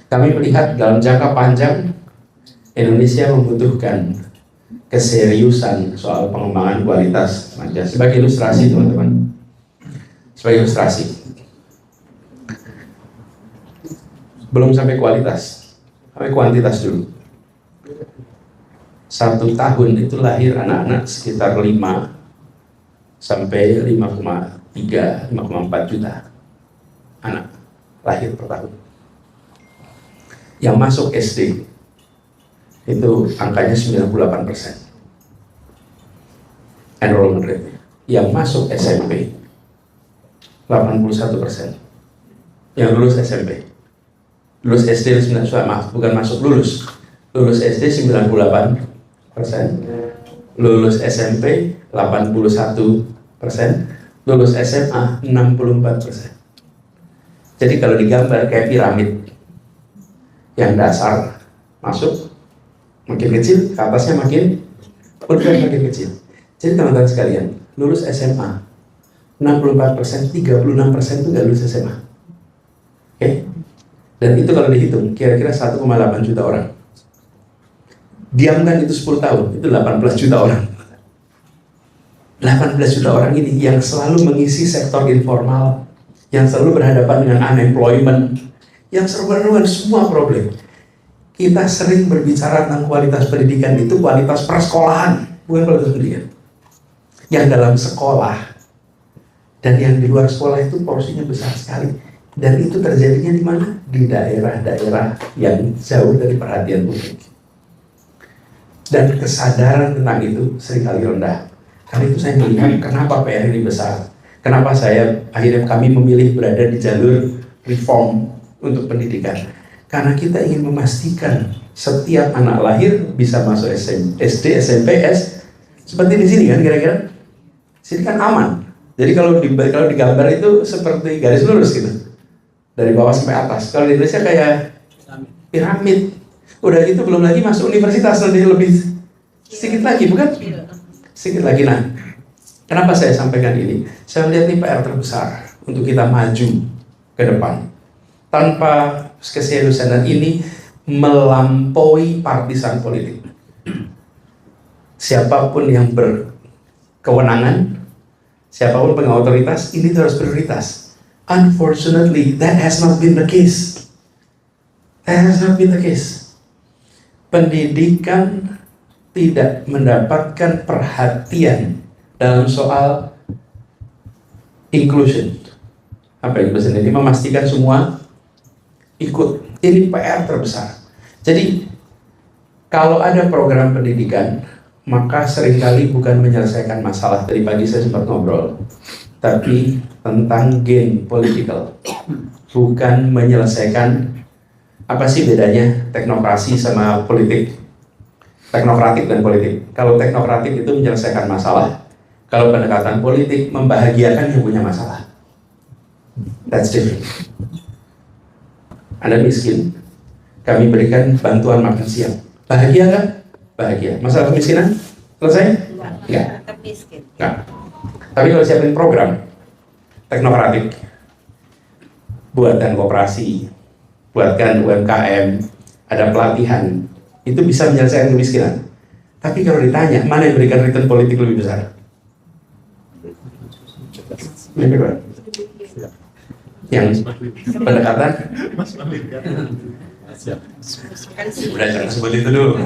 Kami melihat dalam jangka panjang Indonesia membutuhkan keseriusan soal pengembangan kualitas tenaga. Sebagai ilustrasi teman-teman, sebagai ilustrasi, belum sampai kualitas, sampai kuantitas dulu. 1 tahun itu lahir anak-anak sekitar 5 sampai 5,3, 5,4 juta anak lahir per tahun. Yang masuk SD itu angkanya 98% enrollment rate. Yang masuk SMP 81%. Yang lulus SMP, lulus SD bukan masuk, lulus SD 98%, lulus SMP 81%, lulus SMA 64%. Jadi kalau digambar kayak piramid, yang dasar masuk makin kecil, ke atasnya makin kecil. Jadi teman-teman sekalian, lulus SMA 64%, 36% itu nggak lulus SMA. Oke? Dan itu kalau dihitung kira-kira 1,8 juta orang. Diamkan itu 10 tahun, itu 18 juta orang. 18 juta orang ini yang selalu mengisi sektor informal, yang selalu berhadapan dengan unemployment, yang serba-serba semua problem. Kita sering berbicara tentang kualitas pendidikan itu kualitas persekolahan, bukan kualitas pendidikan. Yang dalam sekolah dan yang di luar sekolah itu porsinya besar sekali. Dan itu terjadinya di mana? Di daerah-daerah yang jauh dari perhatian publik. Dan kesadaran tentang itu seringkali rendah. Karena itu saya melihat kenapa PR ini besar. Kenapa akhirnya kami memilih berada di jalur reform untuk pendidikan. Karena kita ingin memastikan setiap anak lahir bisa masuk SD, SMP, seperti di sini kan kira-kira. Sini kan aman. Jadi kalau digambar itu seperti garis lurus gitu. Dari bawah sampai atas. Kalau di Indonesia kayak piramid. Udah gitu belum lagi masuk universitas, nanti lebih sedikit lagi, bukan? Sedikit lagi. Nah, kenapa saya sampaikan ini? Saya melihat ini PR terbesar untuk kita maju ke depan. Tanpa keseriusan ini melampaui partisan politik. Siapapun yang berkewenangan, siapapun pengen otoritas, ini harus prioritas. Unfortunately, that has not been the case. That has not been the case. Pendidikan tidak mendapatkan perhatian dalam soal inclusion. Apa inclusion ini? Memastikan semua ikut. Ini PR terbesar. Jadi, kalau ada program pendidikan, maka seringkali bukan menyelesaikan masalah. Tadi pagi saya sempat ngobrol, tapi tentang gain political, bukan menyelesaikan. Apa sih bedanya teknokrasi sama politik? Teknokratik dan politik. Kalau teknokratik itu menyelesaikan masalah, kalau pendekatan politik membahagiakan yang punya masalah. That's different. Anda miskin, kami berikan bantuan makan siang. Bahagia nggak? Bahagia. Masalah kemiskinan selesai? Enggak. Enggak. Tapi kalau siapin program teknokratik, buatkan koperasi, buatkan UMKM, ada pelatihan, itu bisa menyelesaikan kemiskinan. Tapi kalau ditanya, mana yang berikan return politik lebih besar? Lebih besar. Yang pendekatan? Udah jangan sebut itu dulu.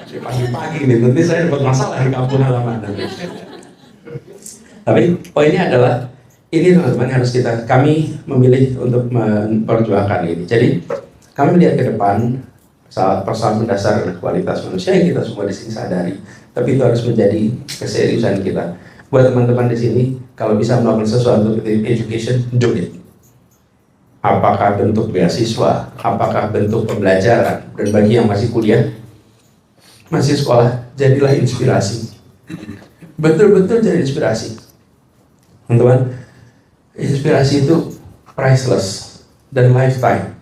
Pagi-pagi nih, nanti saya dapat masalah di kampung halaman. Tapi poinnya adalah, ini teman-teman harus kami memilih untuk memperjuangkan ini. Jadi kami melihat ke depan persoalan mendasar kualitas manusia yang kita semua di sini sadari. Tapi itu harus menjadi keseriusan kita. Buat teman-teman di sini, kalau bisa melakukan sesuatu untuk education, do it. Apakah bentuk beasiswa, apakah bentuk pembelajaran, dan bagi yang masih kuliah, masih sekolah, jadilah inspirasi. Betul-betul jadi inspirasi. Teman-teman, inspirasi itu priceless dan lifetime.